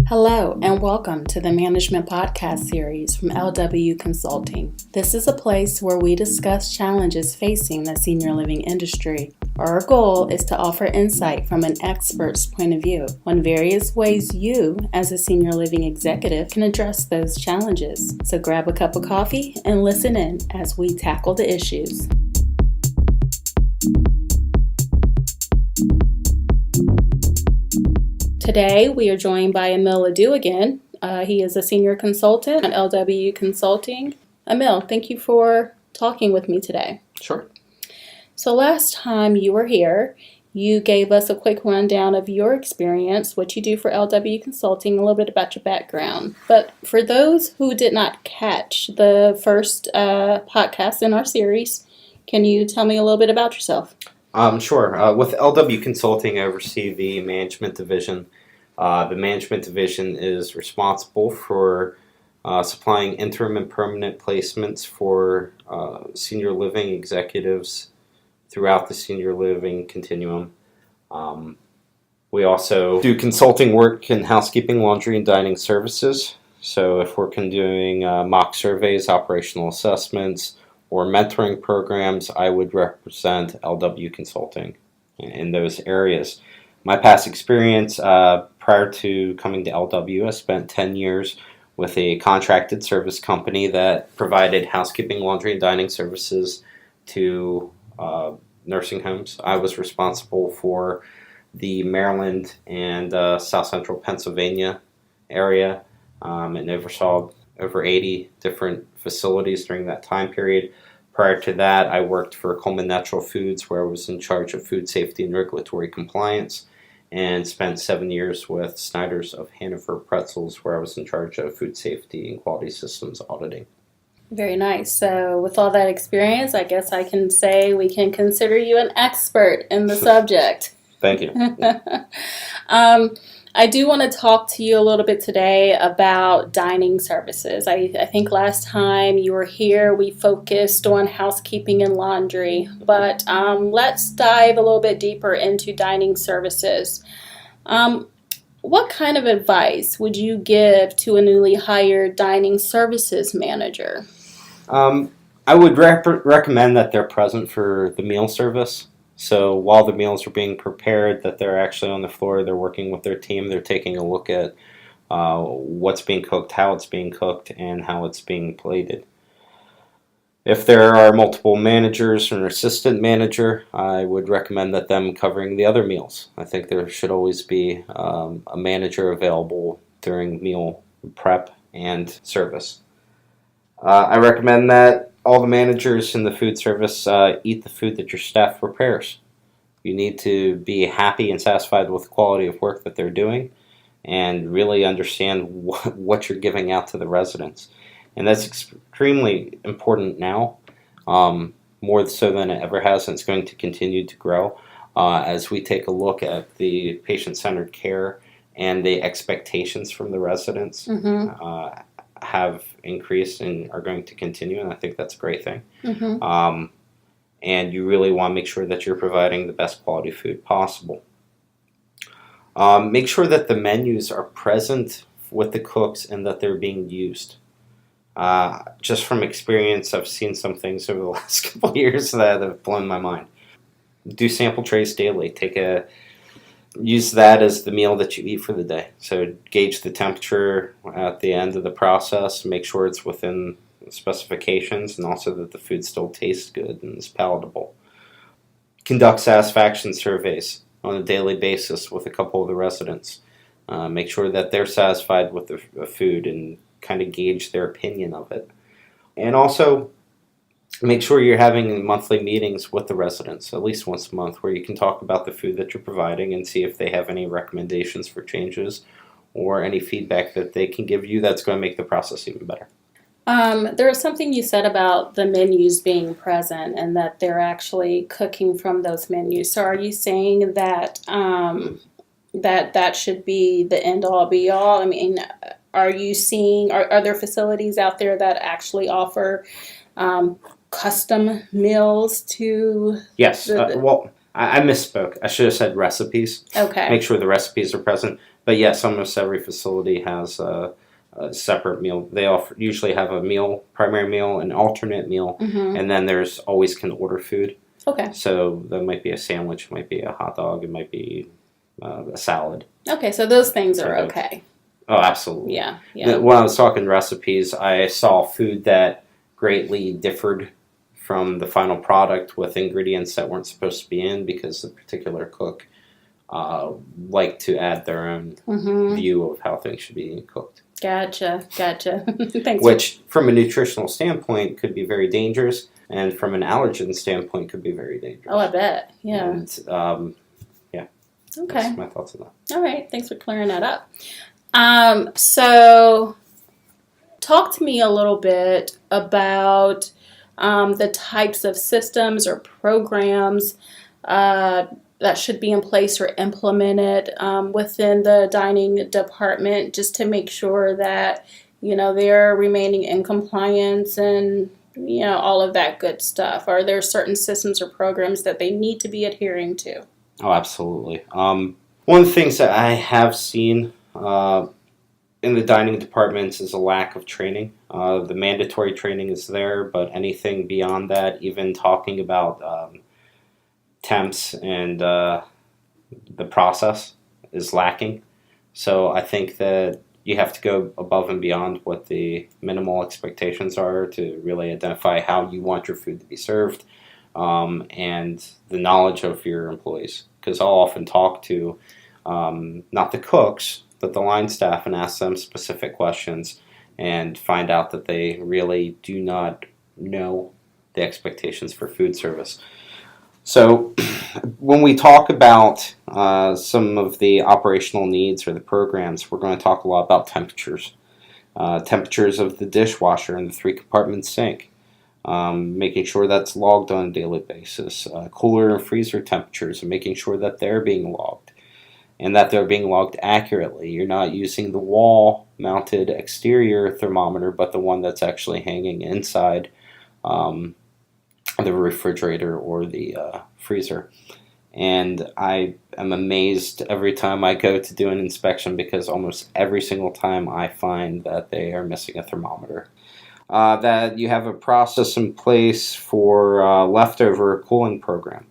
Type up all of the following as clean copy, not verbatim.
Hello and welcome to the Management Podcast series from LeDoux Consulting. This is a place where we discuss challenges facing the senior living industry. Our goal is to offer insight from an expert's point of view on various ways you, as a senior living executive, can address those challenges. So grab a cup of coffee and listen in as we tackle the issues. Today, we are joined by Emile LeDoux again. He is a senior consultant at LeDoux Consulting. Emile, thank you for talking with me today. Sure. So last time you were here, you gave us a quick rundown of your experience, what you do for LeDoux Consulting, a little bit about your background. But for those who did not catch the first podcast in our series, can you tell me a little bit about yourself? Sure. With LeDoux Consulting, I oversee the management division. The management division is responsible for supplying interim and permanent placements for senior living executives throughout the senior living continuum. We also do consulting work in housekeeping, laundry, and dining services. So if we're doing mock surveys, operational assessments, or mentoring programs, I would represent LeDoux Consulting in those areas. My past experience prior to coming to LeDoux, I spent 10 years with a contracted service company that provided housekeeping, laundry, and dining services to nursing homes. I was responsible for the Maryland and South Central Pennsylvania area and oversaw over 80 different facilities during that time period. Prior to that, I worked for Coleman Natural Foods, where I was in charge of food safety and regulatory compliance, and spent 7 years with Snyder's of Hanover Pretzels, where I was in charge of food safety and quality systems auditing. Very nice. So with all that experience, I guess I can say we can consider you an expert in the subject. Thank you. I do want to talk to you a little bit today about dining services. I think last time you were here, we focused on housekeeping and laundry, but let's dive a little bit deeper into dining services. What kind of advice would you give to a newly hired dining services manager? I would recommend that they're present for the meal service. So while the meals are being prepared, that they're actually on the floor, they're working with their team, they're taking a look at what's being cooked, how it's being cooked, and how it's being plated. If there are multiple managers or an assistant manager, I would recommend that them covering the other meals. I think there should always be a manager available during meal prep and service. I recommend that all the managers in the food service eat the food that your staff prepares. You need to be happy and satisfied with the quality of work that they're doing and really understand what you're giving out to the residents. And that's extremely important now, more so than it ever has, and it's going to continue to grow as we take a look at the patient-centered care and the expectations from the residents. Have increased and are going to continue, and I think that's a great thing. And you really want to make sure that you're providing the best quality food possible. Make sure that the menus are present with the cooks and that they're being used. Just from experience, I've seen some things over the last couple of years that have blown my mind. Do sample trays daily. Use that as the meal that you eat for the day. So gauge the temperature at the end of the process, make sure it's within specifications, and also that the food still tastes good and is palatable. Conduct satisfaction surveys on a daily basis with a couple of the residents. Make sure that they're satisfied with the food and kind of gauge their opinion of it. And also make sure you're having monthly meetings with the residents, at least once a month, where you can talk about the food that you're providing and see if they have any recommendations for changes or any feedback that they can give you that's going to make the process even better. There was something you said about the menus being present and that they're actually cooking from those menus. So are you saying that that should be the end-all, be-all? I mean, are you seeing, are there facilities out there that actually offer custom meals to? Yes. Well, I misspoke. I should have said recipes. Okay. Make sure the recipes are present. But yes, almost every facility has a separate meal. They usually have a meal, primary meal, an alternate meal, and then there's always can order food. Okay. So that might be a sandwich, it might be a hot dog, it might be a salad. Okay, so those things are okay. Oh, absolutely. Yeah, yeah. When I was talking recipes, I saw food that greatly differed from the final product with ingredients that weren't supposed to be in because the particular cook liked to add their own view of how things should be cooked. Gotcha. Thanks. Which, from a nutritional standpoint, could be very dangerous, and from an allergen standpoint, could be very dangerous. Oh, I bet. Yeah. And, yeah. Okay. That's my thoughts on that. All right. Thanks for clearing that up. So, talk to me a little bit about the types of systems or programs that should be in place or implemented within the dining department, just to make sure that, they're remaining in compliance and, all of that good stuff. Are there certain systems or programs that they need to be adhering to? Oh, absolutely. One of the things that I have seen in the dining departments is a lack of training. The mandatory training is there, but anything beyond that, even talking about temps and the process is lacking. So I think that you have to go above and beyond what the minimal expectations are to really identify how you want your food to be served, and the knowledge of your employees. Because I'll often talk to not the cooks, but the line staff and ask them specific questions and find out that they really do not know the expectations for food service. So when we talk about some of the operational needs or the programs, we're going to talk a lot about temperatures. Temperatures of the dishwasher and the 3-compartment sink. Making sure that's logged on a daily basis. Cooler and freezer temperatures and making sure that they're being logged. And that they're being logged accurately. You're not using the wall-mounted exterior thermometer, but the one that's actually hanging inside the refrigerator or the freezer. And I am amazed every time I go to do an inspection because almost every single time I find that they are missing a thermometer. That you have a process in place for leftover cooling program.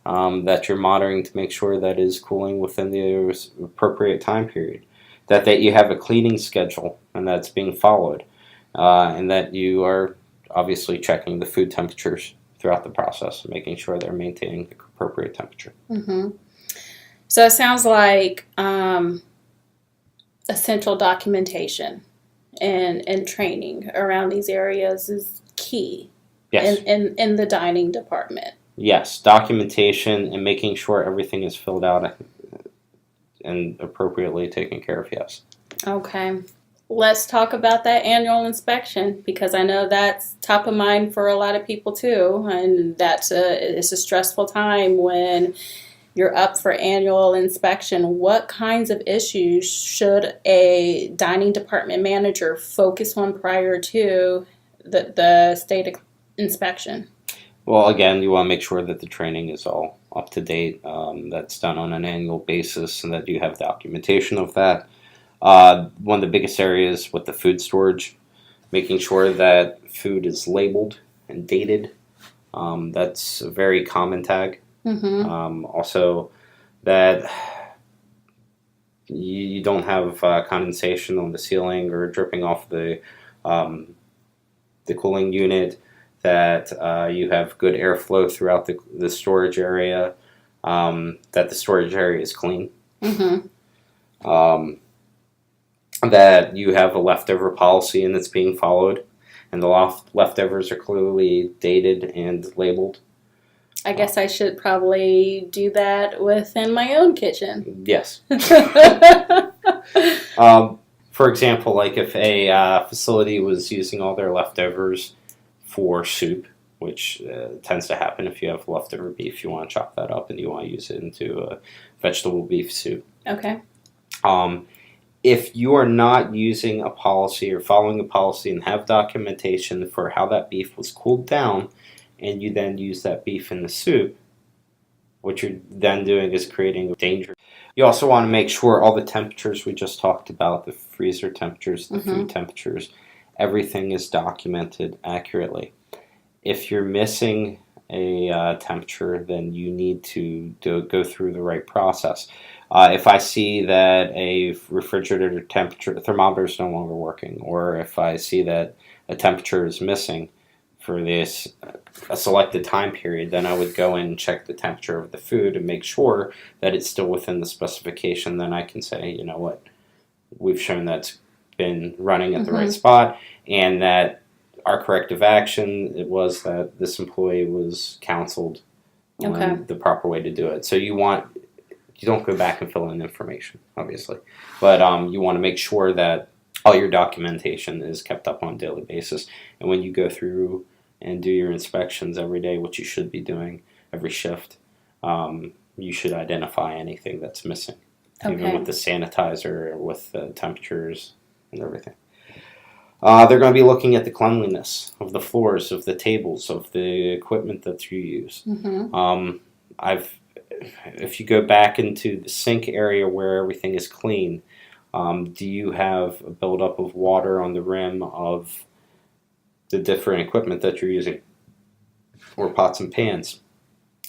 That you're monitoring to make sure that is cooling within the appropriate time period. That you have a cleaning schedule and that's being followed. And that you are obviously checking the food temperatures throughout the process, making sure they're maintaining the appropriate temperature. So it sounds like essential documentation and training around these areas is key. Yes. in the dining department. Yes, documentation and making sure everything is filled out and appropriately taken care of, yes. Okay. Let's talk about that annual inspection, because I know that's top of mind for a lot of people too, and it's a stressful time when you're up for annual inspection. What kinds of issues should a dining department manager focus on prior to the state inspection? Well, again, you want to make sure that the training is all up to date, that's done on an annual basis, and that you have documentation of that. One of the biggest areas with the food storage, making sure that food is labeled and dated. That's a very common tag. Also, that you don't have condensation on the ceiling or dripping off the cooling unit. That you have good airflow throughout the storage area. That the storage area is clean. That you have a leftover policy and it's being followed, and the leftovers are clearly dated and labeled. I guess I should probably do that within my own kitchen. Yes. For example, like if a facility was using all their leftovers for soup, which tends to happen if you have leftover beef, you want to chop that up and you want to use it into a vegetable beef soup. Okay. If you are not using a policy or following a policy and have documentation for how that beef was cooled down, and you then use that beef in the soup, what you're then doing is creating danger. You also want to make sure all the temperatures we just talked about, the freezer temperatures, the food temperatures, everything is documented accurately. If you're missing a temperature, then you need to go through the right process. If I see that a refrigerator temperature thermometer is no longer working, or if I see that a temperature is missing for this a selected time period, then I would go in and check the temperature of the food and make sure that it's still within the specification. Then I can say, you know what, we've shown that's been running at the right spot, and that our corrective action, it was that this employee was counseled on the proper way to do it. So you don't go back and fill in information, obviously, but you want to make sure that all your documentation is kept up on a daily basis. And when you go through and do your inspections every day, which you should be doing every shift, you should identify anything that's missing, even with the sanitizer, with the temperatures and everything. They're going to be looking at the cleanliness of the floors, of the tables, of the equipment that you use. If you go back into the sink area where everything is clean, do you have a buildup of water on the rim of the different equipment that you're using, or pots and pans?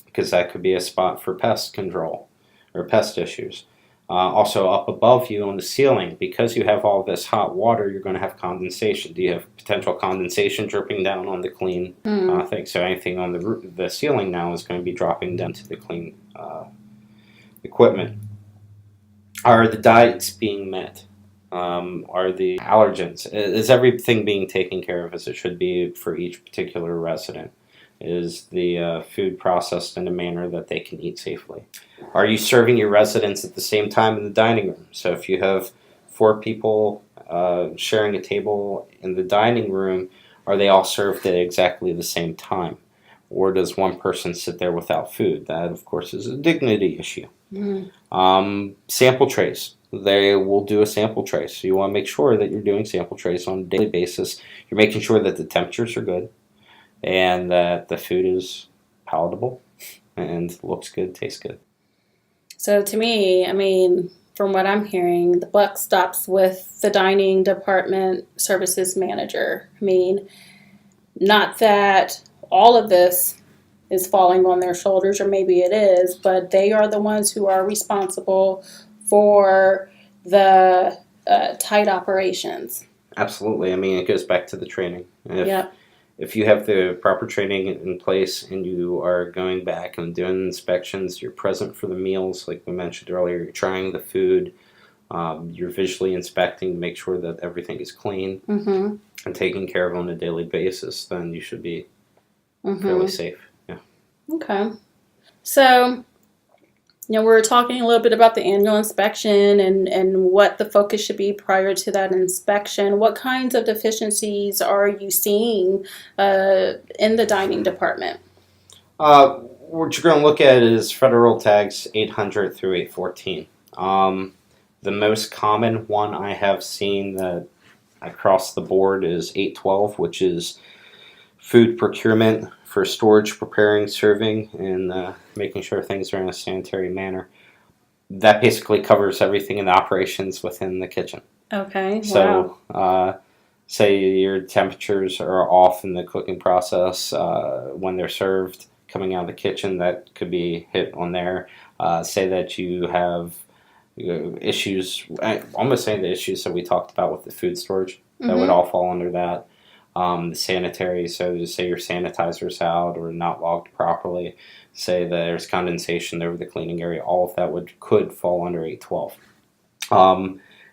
Because that could be a spot for pest control or pest issues. Also up above you on the ceiling, because you have all this hot water, you're going to have condensation. Do you have potential condensation dripping down on the clean thing? So anything on the ceiling now is going to be dropping down to the clean equipment. Are the diets being met? Are the allergens? Is everything being taken care of as it should be for each particular resident? Is the food processed in a manner that they can eat safely? Are you serving your residents at the same time in the dining room? So if you have 4 people sharing a table in the dining room, are they all served at exactly the same time? Or does one person sit there without food? That, of course, is a dignity issue. Sample trays. They will do a sample tray. So you want to make sure that you're doing sample trays on a daily basis. You're making sure that the temperatures are good, and that the food is palatable and looks good, tastes good. So to me, I mean, from what I'm hearing, the buck stops with the dining department services manager. I mean, not that all of this is falling on their shoulders, or maybe it is, but they are the ones who are responsible for the tight operations. Absolutely. I mean, it goes back to the training. If you have the proper training in place and you are going back and doing inspections, you're present for the meals, like we mentioned earlier, you're trying the food, you're visually inspecting to make sure that everything is clean and taken care of on a daily basis, then you should be fairly safe. Yeah. Okay. So, you know, we're talking a little bit about the annual inspection and what the focus should be prior to that inspection. What kinds of deficiencies are you seeing in the dining department? What you're going to look at is federal tags 800 through 814. The most common one I have seen that across the board is 812, which is food procurement for storage, preparing, serving, and making sure things are in a sanitary manner. That basically covers everything in the operations within the kitchen. Okay. So, say your temperatures are off in the cooking process when they're served, coming out of the kitchen, that could be hit on there. Say that you have issues, almost saying the issues that we talked about with the food storage, that would all fall under that. The sanitary, so just say your sanitizer's out or not logged properly, say that there's condensation over the cleaning area, all of that could fall under 812.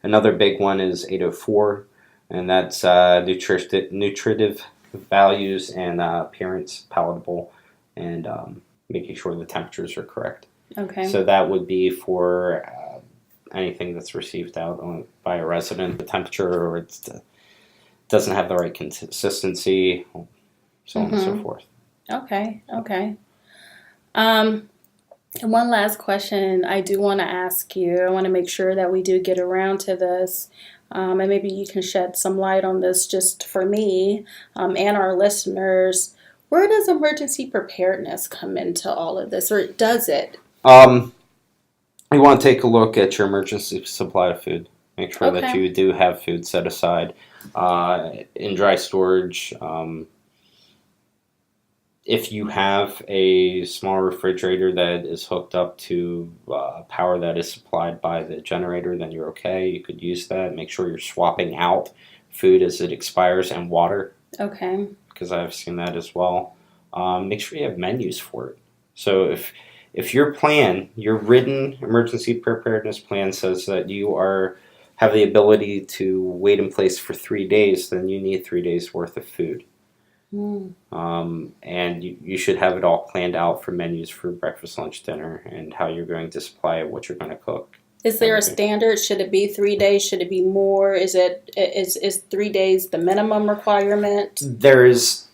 Another big one is 804, and that's nutritive values and appearance, palatable, and making sure the temperatures are correct. Okay. So that would be for anything that's received out by a resident, the temperature, or it's doesn't have the right consistency, so on and so forth. Okay. And one last question I do want to ask you. I want to make sure that we do get around to this, and maybe you can shed some light on this just for me and our listeners. Where does emergency preparedness come into all of this, or does it? You want to take a look at your emergency supply of food. Make sure that you do have food set aside in dry storage. If you have a small refrigerator that is hooked up to power that is supplied by the generator, then you're okay. You could use that. Make sure you're swapping out food as it expires and water. Okay. Because I've seen that as well. Make sure you have menus for it. So if your plan, your written emergency preparedness plan says that you have the ability to wait in place for 3 days, then you need 3 days worth of food. And you should have it all planned out for menus for breakfast, lunch, dinner, and how you're going to supply it, what you're going to cook. Is there a standard? Should it be 3 days? Should it be more? Is 3 days the minimum requirement? There's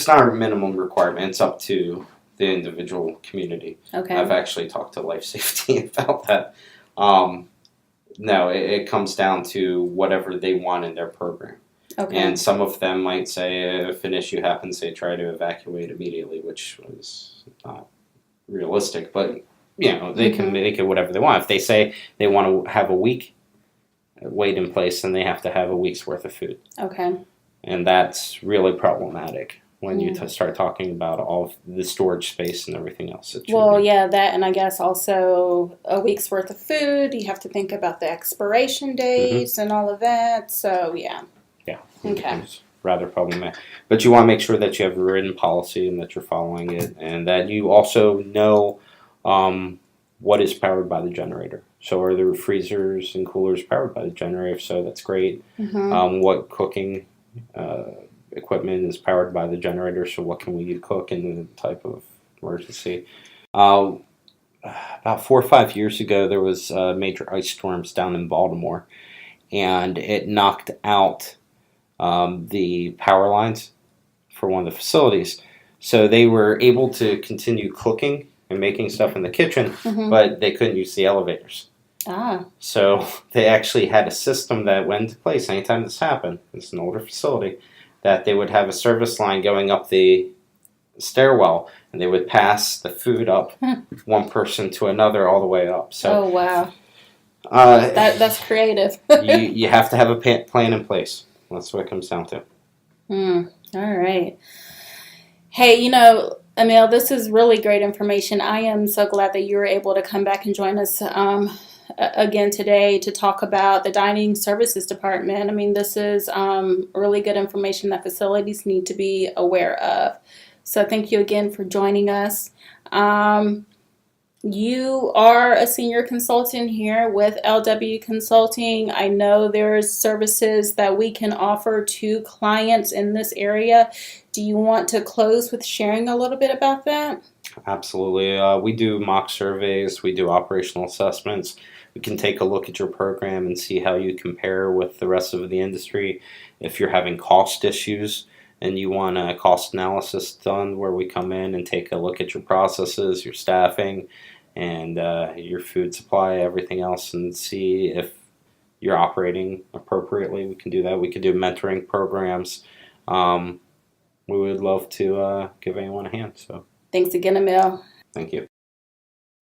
not a minimum requirement. It's up to the individual community. Okay. I've actually talked to Life Safety about that. No, it comes down to whatever they want in their program. Okay. And some of them might say if an issue happens, they try to evacuate immediately, which is not realistic. But they can make it whatever they want. If they say they want to have a week wait in place, then they have to have a week's worth of food. Okay. And that's really problematic when you start talking about all of the storage space and everything else. That, and I guess also a week's worth of food. You have to think about the expiration dates and all of that. So, yeah. Yeah. Okay. It's rather problematic. But you want to make sure that you have a written policy and that you're following it, and that you also know what is powered by the generator. So are the freezers and coolers powered by the generator? If so, that's great. What cooking equipment is powered by the generator? So what can we cook in the type of emergency? About 4 or 5 years ago, there was major ice storms down in Baltimore, and it knocked out the power lines for one of the facilities. So they were able to continue cooking and making stuff in the kitchen, but they couldn't use the elevators. So they actually had a system that went into place anytime this happened. It's an older facility, that they would have a service line going up the stairwell, and they would pass the food up one person to another all the way up. So, oh, wow. That's creative. you have to have a plan in place. That's what it comes down to. All right. Hey, Emile, this is really great information. I am so glad that you were able to come back and join us again today to talk about the Dining Services Department. I mean, this is really good information that facilities need to be aware of. So thank you again for joining us. You are a senior consultant here with LW Consulting. I know there's services that we can offer to clients in this area. Do you want to close with sharing a little bit about that? Absolutely. We do mock surveys. We do operational assessments. We can take a look at your program and see how you compare with the rest of the industry. If you're having cost issues and you want a cost analysis done, where we come in and take a look at your processes, your staffing, and your food supply, everything else, and see if you're operating appropriately, we can do that. We can do mentoring programs. We would love to give anyone a hand. So thanks again, Emile. Thank you.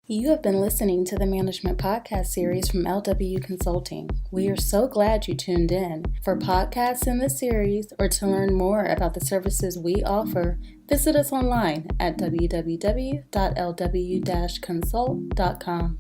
You have been listening to the Management Podcast series from LW Consulting. We are so glad you tuned in. For podcasts in this series or to learn more about the services we offer, visit us online at www.lw-consult.com.